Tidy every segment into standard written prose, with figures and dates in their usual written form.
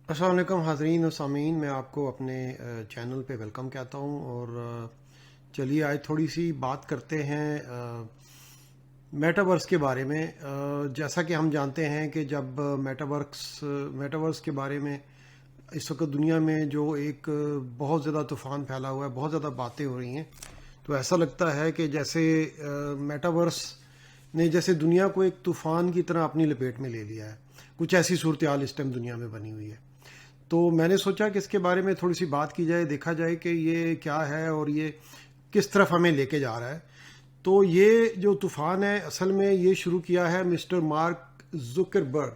السلام علیکم حاضرین و سامعین، میں آپ کو اپنے چینل پہ ویلکم کہتا ہوں۔ اور چلیے آج تھوڑی سی بات کرتے ہیں میٹاورس کے بارے میں۔ جیسا کہ ہم جانتے ہیں کہ جب میٹاورس کے بارے میں اس وقت دنیا میں جو ایک بہت زیادہ طوفان پھیلا ہوا ہے، بہت زیادہ باتیں ہو رہی ہیں، تو ایسا لگتا ہے کہ جیسے میٹاورس نے جیسے دنیا کو ایک طوفان کی طرح اپنی لپیٹ میں لے لیا ہے۔ کچھ ایسی صورتحال اس ٹائم دنیا میں بنی ہوئی ہے۔ تو میں نے سوچا کہ اس کے بارے میں تھوڑی سی بات کی جائے، دیکھا جائے کہ یہ کیا ہے اور یہ کس طرف ہمیں لے کے جا رہا ہے۔ تو یہ جو طوفان ہے اصل میں یہ شروع کیا ہے مسٹر مارک زکربرگ،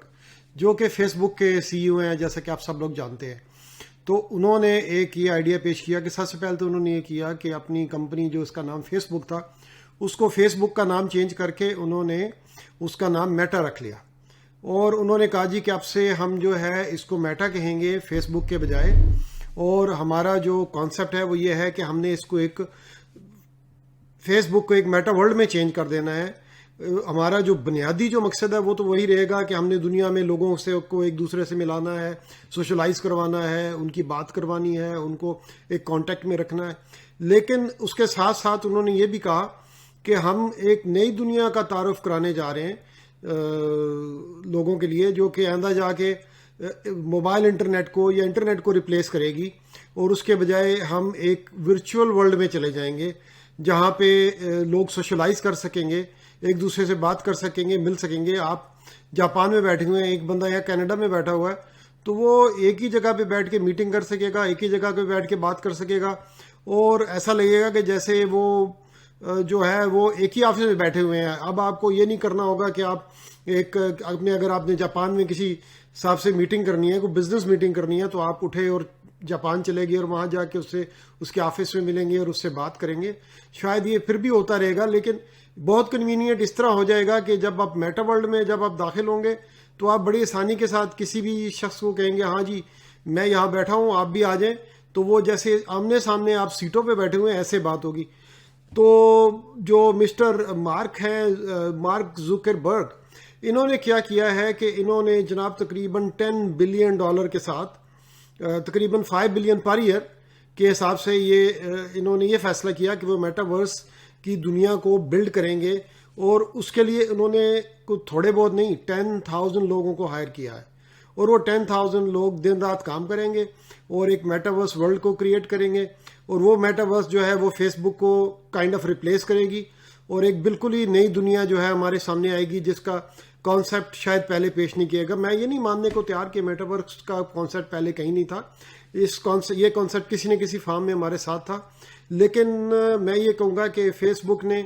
جو کہ فیس بک کے سی ای او ہیں، جیسا کہ آپ سب لوگ جانتے ہیں۔ تو انہوں نے ایک یہ آئیڈیا پیش کیا کہ سب سے پہلے تو انہوں نے یہ کیا کہ اپنی کمپنی جو اس کا نام فیس بک تھا، اس کو فیس بک کا نام چینج کر کے انہوں نے اس کا نام میٹا رکھ لیا۔ اور انہوں نے کہا جی کہ اب سے ہم جو ہے اس کو میٹا کہیں گے فیس بک کے بجائے، اور ہمارا جو کانسیپٹ ہے وہ یہ ہے کہ ہم نے اس کو ایک فیس بک کو ایک میٹا ورلڈ میں چینج کر دینا ہے۔ ہمارا جو بنیادی جو مقصد ہے وہ تو وہی رہے گا کہ ہم نے دنیا میں لوگوں سے کو ایک دوسرے سے ملانا ہے، سوشلائز کروانا ہے، ان کی بات کروانی ہے، ان کو ایک کانٹیکٹ میں رکھنا ہے۔ لیکن اس کے ساتھ ساتھ انہوں نے یہ بھی کہا کہ ہم ایک نئی دنیا کا تعارف کرانے جا رہے ہیں لوگوں کے لیے، جو کہ آئندہ جا کے موبائل انٹرنیٹ کو یا انٹرنیٹ کو ریپلیس کرے گی، اور اس کے بجائے ہم ایک ورچوئل ورلڈ میں چلے جائیں گے جہاں پہ لوگ سوشلائز کر سکیں گے، ایک دوسرے سے بات کر سکیں گے، مل سکیں گے۔ آپ جاپان میں بیٹھے ہوئے ہیں، ایک بندہ یا کینیڈا میں بیٹھا ہوا ہے، تو وہ ایک ہی جگہ پہ بیٹھ کے میٹنگ کر سکے گا، ایک ہی جگہ پہ بیٹھ کے بات کر سکے گا، اور ایسا لگے گا کہ جیسے وہ جو ہے وہ ایک ہی آفس میں بیٹھے ہوئے ہیں۔ اب آپ کو یہ نہیں کرنا ہوگا کہ آپ اگر آپ نے جاپان میں کسی صاحب سے میٹنگ کرنی ہے، کوئی بزنس میٹنگ کرنی ہے، تو آپ اٹھے اور جاپان چلے گئے اور وہاں جا کے اس کے آفس میں ملیں گے اور اس سے بات کریں گے۔ شاید یہ پھر بھی ہوتا رہے گا، لیکن بہت کنوینئنٹ اس طرح ہو جائے گا کہ جب آپ میٹا ورلڈ میں جب آپ داخل ہوں گے تو آپ بڑی آسانی کے ساتھ کسی بھی شخص کو کہیں گے ہاں جی میں یہاں بیٹھا ہوں، آپ بھی آ جائیں، تو وہ جیسے آمنے سامنے آپ سیٹوں پہ بیٹھے ہوئے ہیں ایسے بات ہوگی۔ تو جو مسٹر مارک زکربرگ، انہوں نے کیا ہے کہ انہوں نے جناب تقریباً $10 بلین کے ساتھ تقریباً 5 بلین پر ایئر کے حساب سے انہوں نے یہ فیصلہ کیا کہ وہ میٹاورس کی دنیا کو بلڈ کریں گے، اور اس کے لیے انہوں نے کوئی تھوڑے بہت نہیں 10,000 لوگوں کو ہائر کیا ہے، اور وہ 10,000 لوگ دن رات کام کریں گے اور ایک میٹاورس ورلڈ کو کریٹ کریں گے، اور وہ میٹاورس جو ہے وہ فیس بک کو کائنڈ آف ریپلیس کرے گی، اور ایک بالکل ہی نئی دنیا جو ہے ہمارے سامنے آئے گی جس کا کانسیپٹ شاید پہلے پیش نہیں کیا گا۔ میں یہ نہیں ماننے کو تیار کہ میٹاورس کا کانسیپٹ پہلے کہیں نہیں تھا، یہ کانسیپٹ کسی نہ کسی فارم میں ہمارے ساتھ تھا، لیکن میں یہ کہوں گا کہ فیس بک نے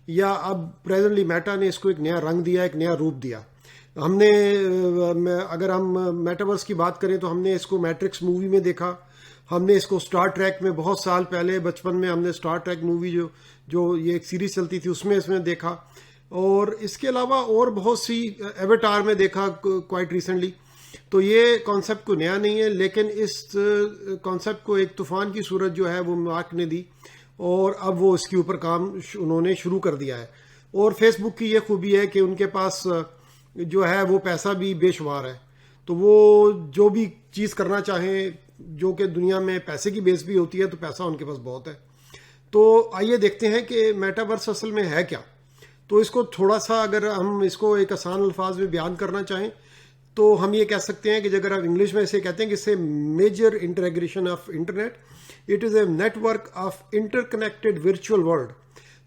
یا اب پریزنٹلی میٹا نے اس کو ایک نیا رنگ دیا، ایک نیا روپ دیا۔ ہم نے اگر ہم میٹاورس کی بات کریں تو ہم نے اس کو میٹرکس مووی میں دیکھا، ہم نے اس کو اسٹار ٹریک میں بہت سال پہلے بچپن میں ہم نے اسٹار ٹریک مووی جو یہ ایک سیریز چلتی تھی اس میں دیکھا، اور اس کے علاوہ اور بہت سی ایویٹار میں دیکھا کوائٹ ریسنٹلی۔ تو یہ کانسیپٹ کوئی نیا نہیں ہے، لیکن اس کانسیپٹ کو ایک طوفان کی صورت جو ہے وہ مارک نے دی، اور اب وہ اس کے اوپر کام انہوں نے شروع کر دیا ہے۔ اور فیس بک کی یہ خوبی ہے کہ ان کے پاس جو ہے وہ پیسہ بھی بے شمار ہے، تو وہ جو بھی چیز کرنا چاہیں جو کہ دنیا میں پیسے کی بیس بھی ہوتی ہے، تو پیسہ ان کے پاس بہت ہے۔ تو آئیے دیکھتے ہیں کہ میٹاورس اصل میں ہے کیا۔ تو اس کو تھوڑا سا اگر ہم اس کو ایک آسان الفاظ میں بیان کرنا چاہیں تو ہم یہ کہہ سکتے ہیں کہ اگر آپ انگلش میں اسے کہتے ہیں کہ اسے major integration of internet, it is a network of inter connected virtual.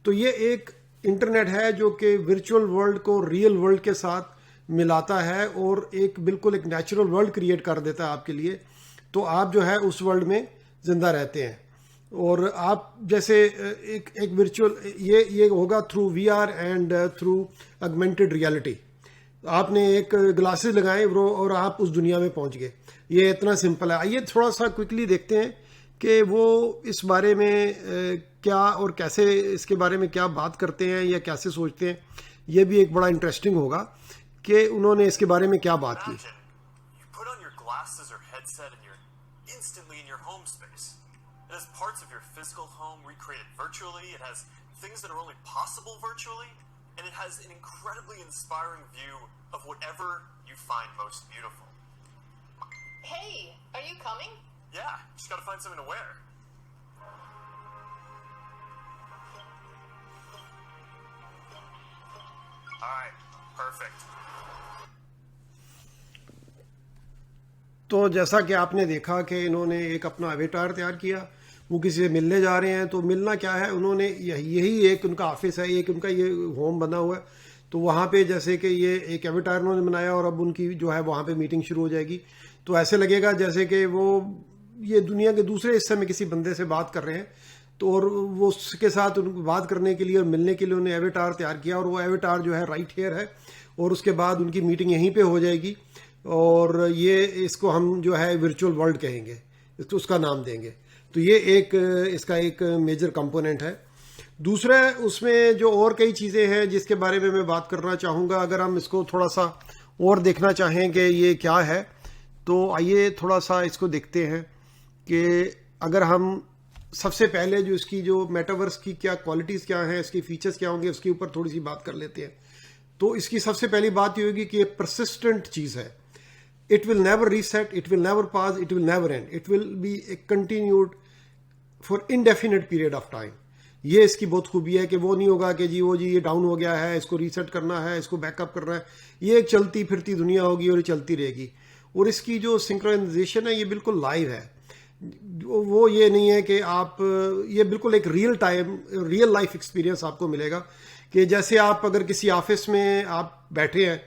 World یہ ایک انٹرنیٹ ہے جو کہ ورچوئل ورلڈ کو ریئل ورلڈ کے ساتھ ملاتا ہے، اور ایک بالکل ایک نیچرل ورلڈ کریٹ کر دیتا ہے آپ کے لیے، تو آپ جو ہے اس ورلڈ میں زندہ رہتے ہیں۔ اور آپ جیسے ایک ورچوئل یہ ہوگا through V R and through augmented reality. آپ نے ایک گلاسز لگائے اور آپ اس دنیا میں پہنچ گئے، یہ اتنا سمپل ہے۔ آئیے تھوڑا سا کوئکلی دیکھتے ہیں کہ وہ اس بارے میں کیا اور کیسے اس کے بارے میں کیا بات کرتے ہیں یا کیسے سوچتے ہیں۔ یہ بھی ایک بڑا انٹرسٹنگ ہوگا کہ انہوں نے اس کے بارے میں کیا بات کی۔ Instantly in your home space. It has parts of your physical home recreated virtually. It has things that are only possible virtually. And it has an incredibly inspiring view of whatever you find most beautiful. Hey, coming? Yeah, just gotta find something to wear. Alright, perfect. تو جیسا کہ آپ نے دیکھا کہ انہوں نے ایک اپنا اویٹار تیار کیا, وہ کسی سے ملنے جا رہے ہیں. تو ملنا کیا ہے, انہوں نے یہی ایک ان کا آفس ہے, ایک ان کا یہ ہوم بنا ہوا ہے. تو وہاں پہ جیسے کہ یہ ایک اویٹار انہوں نے بنایا اور اب ان کی جو ہے وہاں پہ میٹنگ شروع ہو جائے گی. تو ایسے لگے گا جیسے کہ وہ یہ دنیا کے دوسرے حصے میں کسی بندے سے بات کر رہے ہیں. تو اور وہ اس کے ساتھ ان کو بات کرنے کے لیے اور ملنے کے لیے انہوں نے ایویٹار تیار کیا, اور وہ ایویٹار جو ہے رائٹ ہیئر ہے, اور اس کے بعد ان کی میٹنگ یہیں پہ ہو جائے گی. اور یہ اس کو ہم جو ہے ورچوئل ورلڈ کہیں گے, اس کا نام دیں گے. تو یہ ایک اس کا ایک میجر کمپوننٹ ہے. دوسرا اس میں جو اور کئی چیزیں ہیں جس کے بارے میں بات کرنا چاہوں گا. اگر ہم اس کو تھوڑا سا اور دیکھنا چاہیں کہ یہ کیا ہے, تو آئیے تھوڑا سا اس کو دیکھتے ہیں کہ اگر ہم سب سے پہلے جو اس کی جو میٹاورس کی کیا کوالٹیز کیا ہیں, اس کی فیچرز کیا ہوں گے, اس کے اوپر تھوڑی سی بات کر لیتے ہیں. تو اس کی سب سے پہلی بات یہ ہوگی کہ یہ پرسسٹنٹ چیز ہے. It will never reset, it will never pause, it will never end. It will be continued for indefinite period of time. یہ اس کی بہت خوبی ہے کہ وہ نہیں ہوگا کہ وہ یہ ڈاؤن ہو گیا ہے, اس کو ریسیٹ کرنا ہے, اس کو بیک اپ کرنا ہے. یہ ایک چلتی پھرتی دنیا ہوگی اور یہ چلتی رہے گی. اور اس کی جو سنکرونائزیشن ہے یہ بالکل لائیو ہے. وہ یہ نہیں ہے کہ آپ یہ بالکل ایک ریئل لائف ایکسپیرینس آپ کو ملے گا. کہ جیسے آپ اگر کسی آفس میں آپ بیٹھے ہیں,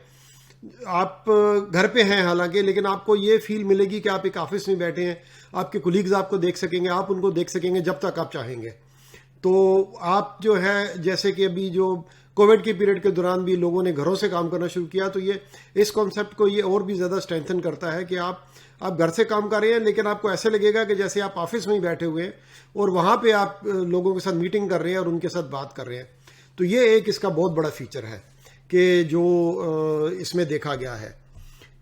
آپ گھر پہ ہیں حالانکہ, لیکن آپ کو یہ فیل ملے گی کہ آپ ایک آفس میں بیٹھے ہیں. آپ کے کولیگز آپ کو دیکھ سکیں گے, آپ ان کو دیکھ سکیں گے جب تک آپ چاہیں گے. تو آپ جو ہے جیسے کہ ابھی جو کووڈ کے پیریڈ کے دوران بھی لوگوں نے گھروں سے کام کرنا شروع کیا, تو یہ اس کانسیپٹ کو یہ اور بھی زیادہ اسٹرینتھن کرتا ہے کہ آپ گھر سے کام کر رہے ہیں, لیکن آپ کو ایسے لگے گا کہ جیسے آپ آفس میں ہی بیٹھے ہوئے ہیں اور وہاں پہ آپ لوگوں کے ساتھ میٹنگ کر رہے ہیں اور ان کے ساتھ بات کر رہے ہیں. تو یہ ایک اس کا بہت بڑا فیچر ہے کہ جو اس میں دیکھا گیا ہے.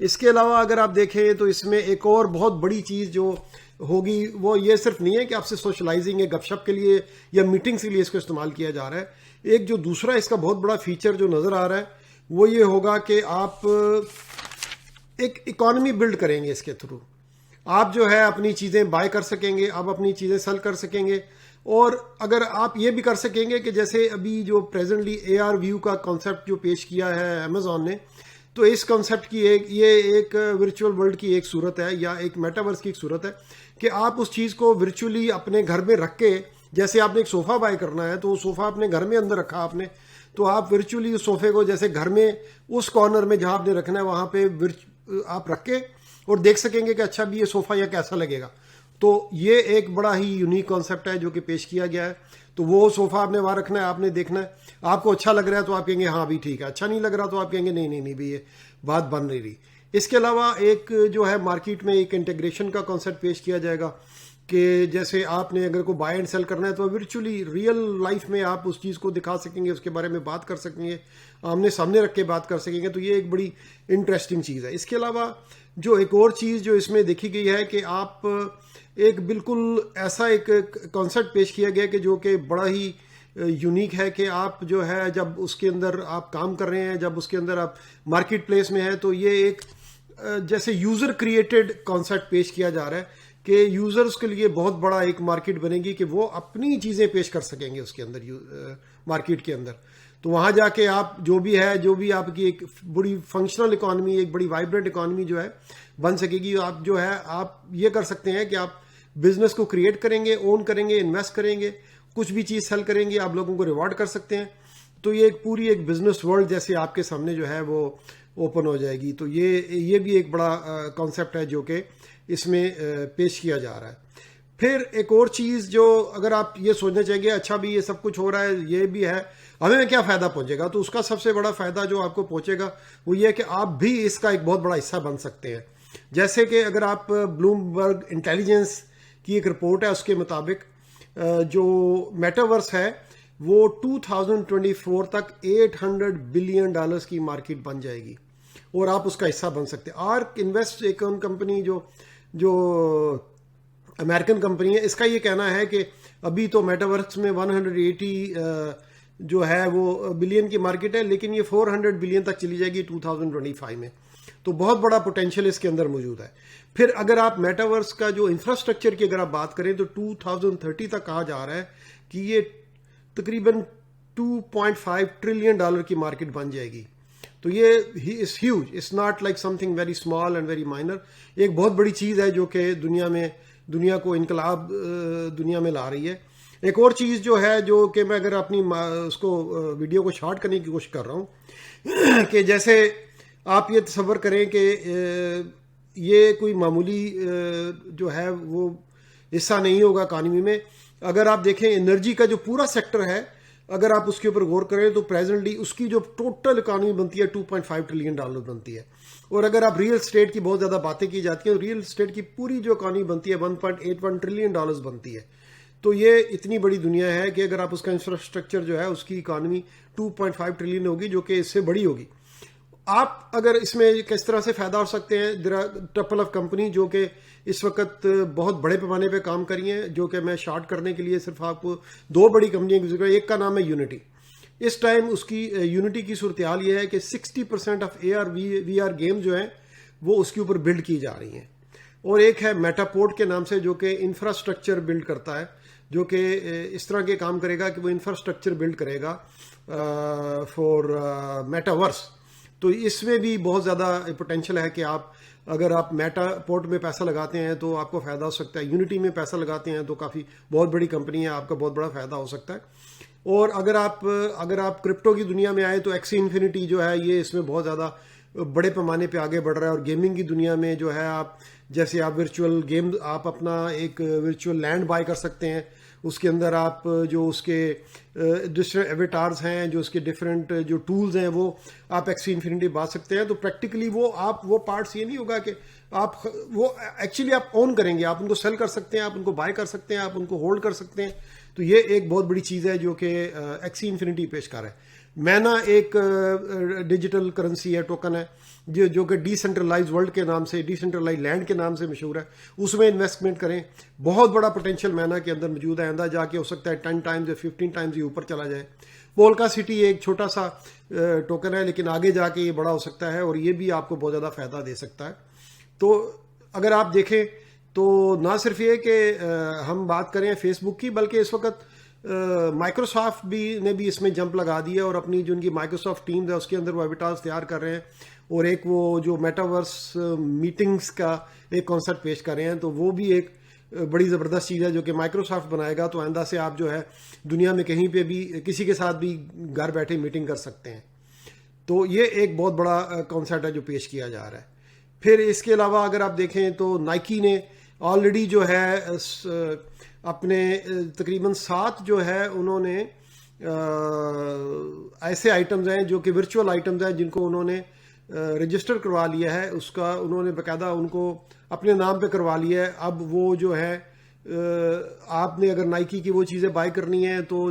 اس کے علاوہ اگر آپ دیکھیں تو اس میں ایک اور بہت بڑی چیز جو ہوگی وہ یہ صرف نہیں ہے کہ آپ سے سوشلائزنگ گپ شپ کے لیے یا میٹنگس کے لیے اس کو استعمال کیا جا رہا ہے. ایک جو دوسرا اس کا بہت بڑا فیچر جو نظر آ رہا ہے وہ یہ ہوگا کہ آپ ایک اکانومی بلڈ کریں گے اس کے تھرو. آپ جو ہے اپنی چیزیں بائی کر سکیں گے, آپ اپنی چیزیں سیل کر سکیں گے. اور اگر آپ یہ بھی کر سکیں گے کہ جیسے ابھی جو پریزنٹلی اے آر ویو کا کانسیپٹ جو پیش کیا ہے امیزون نے, تو اس کانسیپٹ کی یہ ایک ورچوئل ورلڈ کی ایک صورت ہے یا ایک میٹاورس کی ایک صورت ہے کہ آپ اس چیز کو ورچولی اپنے گھر میں رکھ کے, جیسے آپ نے ایک صوفہ بائی کرنا ہے تو وہ صوفہ اپنے گھر میں اندر رکھا آپ نے, تو آپ ورچولی اس صوفے کو جیسے گھر میں اس کارنر میں جہاں آپ نے رکھنا ہے وہاں پہ آپ رکھ کے اور دیکھ سکیں گے کہ اچھا بھی یہ صوفہ یا کیسا لگے گا. تو یہ ایک بڑا ہی یونیک کانسیپٹ ہے جو کہ پیش کیا گیا ہے. تو وہ صوفہ آپ نے وہاں رکھنا ہے, آپ نے دیکھنا ہے, آپ کو اچھا لگ رہا ہے تو آپ کہیں گے ہاں بھی ٹھیک ہے, اچھا نہیں لگ رہا تو آپ کہیں گے نہیں بھی یہ بات بن نہیں رہی. اس کے علاوہ ایک جو ہے مارکیٹ میں ایک انٹیگریشن کا کانسیپٹ پیش کیا جائے گا کہ جیسے آپ نے اگر کوئی بائی اینڈ سیل کرنا ہے تو ورچولی ریئل لائف میں آپ اس چیز کو دکھا سکیں گے, اس کے بارے میں بات کر سکیں گے, آمنے سامنے رکھ کے بات کر سکیں گے. تو یہ ایک بڑی انٹرسٹنگ چیز ہے. اس کے علاوہ جو ایک اور چیز جو اس میں دیکھی گئی ہے کہ آپ ایک بالکل ایسا ایک کانسیپٹ پیش کیا گیا کہ جو کہ بڑا ہی یونیک ہے کہ آپ جو ہے جب اس کے اندر آپ کام کر رہے ہیں, جب اس کے اندر آپ مارکیٹ پلیس میں ہیں, تو یہ ایک جیسے یوزر کریٹڈ کانسیپٹ پیش کیا جا رہا ہے کہ یوزرز کے لیے بہت بڑا ایک مارکیٹ بنے گی کہ وہ اپنی چیزیں پیش کر سکیں گے اس کے اندر مارکیٹ کے اندر. تو وہاں جا کے آپ جو بھی آپ کی ایک بڑی فنکشنل اکانومی, ایک بڑی وائبرنٹ اکانومی جو ہے بن سکے گی. آپ جو ہے آپ یہ کر سکتے ہیں کہ آپ بزنس کو کریٹ کریں گے, اون کریں گے, انویسٹ کریں گے, کچھ بھی چیز سیل کریں گے, آپ لوگوں کو ریوارڈ کر سکتے ہیں. تو یہ ایک پوری ایک بزنس ورلڈ جیسے آپ کے سامنے جو ہے وہ اوپن ہو جائے گی. تو یہ بھی ایک بڑا کانسیپٹ ہے جو کہ اس میں پیش کیا جا رہا ہے. پھر ایک اور چیز جو اگر آپ یہ سوچنا چاہیں گے اچھا بھی یہ سب کچھ ہو رہا ہے, یہ بھی ہے, ہمیں کیا فائدہ پہنچے گا, تو اس کا سب سے بڑا فائدہ جو آپ کو پہنچے گا وہ یہ ہے کہ آپ بھی اس کا ایک بہت بڑا حصہ بن سکتے ہیں. جیسے کہ اگر آپ بلومبرگ انٹیلیجنس کی ایک رپورٹ ہے اس کے مطابق جو میٹاورس ہے وہ 2024 تک $800 بلین کی مارکیٹ بن جائے گی اور آپ اس کا حصہ بن سکتے ہیں. آرک انویسٹ ایک کمپنی جو امریکن کمپنی ہے, اس کا یہ کہنا ہے کہ ابھی تو میٹاورس میں 180 جو ہے وہ بلین کی مارکیٹ ہے, لیکن یہ 400 بلین تک چلی جائے گی 2025 میں. تو بہت بڑا پوٹینشیل اس کے اندر موجود ہے. پھر اگر آپ میٹاورس کا جو انفراسٹرکچر کی اگر آپ بات کریں تو 2030 تک کہا جا رہا ہے کہ یہ تقریباً $2.5 ٹریلین کی مارکیٹ بن جائے گی. تو یہ is huge, it's not like something very small and very minor. ایک بہت بڑی چیز ہے جو کہ دنیا کو انقلاب دنیا میں لا رہی ہے. ایک اور چیز جو ہے جو کہ میں اگر اپنی اس کو ویڈیو کو شارٹ کرنے کی کوشش کر رہا ہوں کہ جیسے آپ یہ تصور کریں کہ یہ کوئی معمولی جو ہے وہ حصہ نہیں ہوگا اکانومی میں. اگر آپ دیکھیں انرجی کا جو پورا سیکٹر ہے, اگر آپ اس کے اوپر غور کریں تو پریزنٹلی اس کی جو ٹوٹل اکانومی بنتی ہے $2.5 ٹریلین بنتی ہے. اور اگر آپ ریئل اسٹیٹ کی بہت زیادہ باتیں کی جاتی ہیں, ریئل اسٹیٹ کی پوری جو اکانومی بنتی ہے $1.81 ٹریلین بنتی ہے. تو یہ اتنی بڑی دنیا ہے کہ اگر آپ اس کا انفراسٹرکچر جو ہے اس کی اکانومی 2.5 ٹریلین ہوگی, جو کہ اس سے بڑی ہوگی. آپ اگر اس میں کس طرح سے فائدہ ہو سکتے ہیں, there are tuple of company جو کہ اس وقت بہت بڑے پیمانے پہ کام کری ہیں, جو کہ میں شارٹ کرنے کے لیے صرف آپ کو 2 بڑی کمپنیوں کی ذکر. ایک کا نام ہے یونٹی. اس ٹائم اس کی یونٹی کی صورتحال یہ ہے کہ 60% آف AR/VR گیم جو ہیں وہ اس کے اوپر بلڈ کی جا رہی ہیں. اور ایک ہے میٹاپورٹ کے نام سے جو کہ انفراسٹرکچر بلڈ کرتا ہے, جو کہ اس طرح کے کام کرے گا کہ وہ انفراسٹرکچر بلڈ کرے گا فار میٹاورس. تو اس میں بھی بہت زیادہ پوٹینشیل ہے کہ اگر آپ میٹا پورٹ میں پیسہ لگاتے ہیں تو آپ کو فائدہ ہو سکتا ہے. یونٹی میں پیسہ لگاتے ہیں تو کافی بہت بڑی کمپنی ہے, آپ کا بہت بڑا فائدہ ہو سکتا ہے. اور اگر آپ کرپٹو کی دنیا میں آئے تو ایکسی انفینٹی جو ہے یہ اس میں بہت زیادہ بڑے پیمانے پہ آگے بڑھ رہا ہے. اور گیمنگ کی دنیا میں جو ہے جیسے آپ ورچوئل گیم, آپ اپنا ایک ورچوئل لینڈ بائی کر سکتے ہیں. اس کے اندر آپ جو اس کے ڈفرینٹ ایویٹارز ہیں, جو اس کے ڈفرینٹ جو ٹولز ہیں, وہ آپ ایکسی انفینٹی بات سکتے ہیں. تو پریکٹیکلی وہ پارٹس یہ نہیں ہوگا کہ آپ وہ ایکچولی آپ اون کریں گے, آپ ان کو سیل کر سکتے ہیں, آپ ان کو بائی کر سکتے ہیں, آپ ان کو ہولڈ کر سکتے ہیں. تو یہ ایک بہت بڑی چیز ہے جو کہ ایکسی انفینٹی پیش کر رہا ہے. مینا ایک ڈیجیٹل کرنسی ہے, ٹوکن ہے, جو کہ ڈی سینٹرلائز ورلڈ کے نام سے, ڈی سینٹرلائز لینڈ کے نام سے مشہور ہے. اس میں انویسٹمنٹ کریں, بہت بڑا پوٹینشیل مینا کے اندر موجود ہے. آئندہ جا کے ہو سکتا ہے 10 ٹائمز یا 15 ٹائمز یہ اوپر چلا جائے. پولکا سٹی ایک چھوٹا سا ٹوکن ہے, لیکن آگے جا کے یہ بڑا ہو سکتا ہے اور یہ بھی آپ کو بہت زیادہ فائدہ دے سکتا ہے. تو اگر آپ دیکھیں تو نہ صرف یہ کہ ہم بات کریں فیس بک کی, بلکہ اس وقت مائکروسافٹ نے بھی اس میں جمپ لگا دیا اور اپنی جو ان کی مائکروسافٹ ٹیم ہے اس کے اندر وہ ایویٹارز تیار کر رہے ہیں. اور ایک وہ جو میٹاورس میٹنگز کا ایک کانسیپٹ پیش کر رہے ہیں. تو وہ بھی ایک بڑی زبردست چیز ہے جو کہ مائکروسافٹ بنائے گا. تو آئندہ سے آپ جو ہے دنیا میں کہیں پہ بھی کسی کے ساتھ بھی گھر بیٹھے میٹنگ کر سکتے ہیں. تو یہ ایک بہت بڑا کانسیپٹ ہے جو پیش کیا جا رہا ہے. پھر اس کے علاوہ اگر آپ دیکھیں تو نائکی نے آلریڈی جو ہے اپنے تقریباً 7 جو ہے انہوں نے ایسے آئٹمز ہیں جو کہ ورچوئل آئٹمز ہیں جن کو انہوں نے رجسٹر کروا لیا ہے. اس کا انہوں نے باقاعدہ ان کو اپنے نام پہ کروا لیا ہے. اب وہ جو ہے آپ نے اگر نائکی کی وہ چیزیں بائی کرنی ہیں تو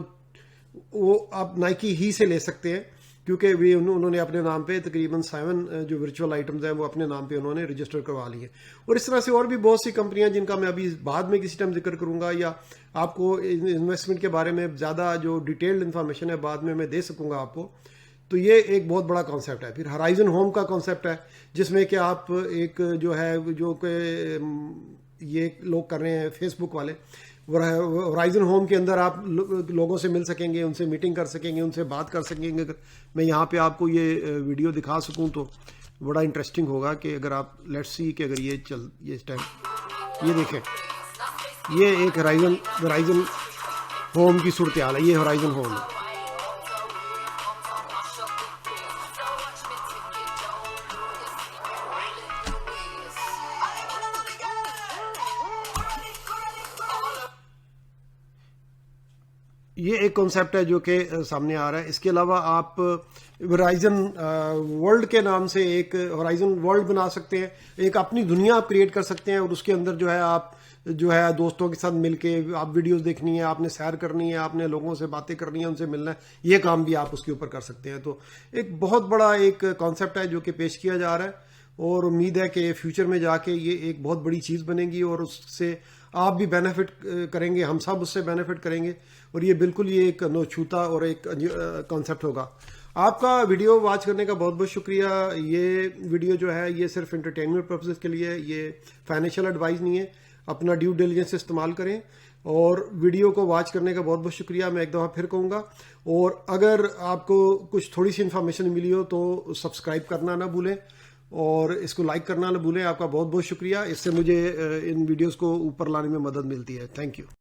وہ آپ نائکی ہی سے لے سکتے ہیں, کیونکہ انہوں نے اپنے نام پہ تقریباً 7 جو ورچوئل آئٹمز ہیں وہ اپنے نام پہ انہوں نے رجسٹر کروا لی ہیں. اور اس طرح سے اور بھی بہت سی کمپنیاں جن کا میں ابھی بعد میں کسی ٹائم ذکر کروں گا, یا آپ کو انویسٹمنٹ کے بارے میں زیادہ جو ڈیٹیلڈ انفارمیشن ہے بعد میں دے سکوں گا آپ کو. تو یہ ایک بہت بڑا کانسیپٹ ہے. پھر ہرائزن ہوم کا کانسیپٹ ہے جس میں کہ آپ ایک جو ہے جو کہ یہ لوگ کر رہے ہیں فیس بک والے, ہورائزن ہوم کے اندر آپ لوگوں سے مل سکیں گے, ان سے میٹنگ کر سکیں گے, ان سے بات کر سکیں گے. اگر میں یہاں پہ آپ کو یہ ویڈیو دکھا سکوں تو بڑا انٹرسٹنگ ہوگا کہ اگر آپ لیٹس سی کہ اگر یہ اس ٹائم یہ دیکھیں, یہ ایک ہورائزن ہوم کی صورتحال ہے. یہ ہورائزن ہوم ہے. یہ ایک کانسیپٹ ہے جو کہ سامنے آ رہا ہے. اس کے علاوہ آپ ہورائزن ورلڈ کے نام سے ایک ہورائزن ورلڈ بنا سکتے ہیں, ایک اپنی دنیا آپ کریٹ کر سکتے ہیں. اور اس کے اندر جو ہے آپ جو ہے دوستوں کے ساتھ مل کے آپ ویڈیوز دیکھنی ہے, آپ نے سیر کرنی ہے, آپ نے لوگوں سے باتیں کرنی ہے, ان سے ملنا ہے, یہ کام بھی آپ اس کے اوپر کر سکتے ہیں. تو ایک بہت بڑا ایک کانسیپٹ ہے جو کہ پیش کیا جا رہا ہے, اور امید ہے کہ فیوچر میں جا کے یہ ایک بہت بڑی چیز بنے گی اور اس سے آپ بھی بینیفٹ کریں گے, ہم سب اس سے بینیفٹ کریں گے. اور یہ بالکل یہ ایک نوچھوتا اور ایک کانسیپٹ ہوگا. آپ کا ویڈیو واچ کرنے کا بہت بہت شکریہ. یہ ویڈیو جو ہے یہ صرف انٹرٹینمنٹ پرپسز کے لیے ہے, یہ فائنینشیل ایڈوائز نہیں ہے. اپنا ڈیو ڈیلیجنس استعمال کریں. اور ویڈیو کو واچ کرنے کا بہت بہت شکریہ. میں ایک دفعہ پھر کہوں گا, اور اگر آپ کو کچھ تھوڑی سی انفارمیشن ملی ہو تو سبسکرائب کرنا نہ بھولیں اور اس کو لائک کرنا نہ بھولیں. آپ کا بہت بہت شکریہ. اس سے مجھے ان ویڈیوز کو اوپر لانے میں مدد ملتی ہے. Thank you.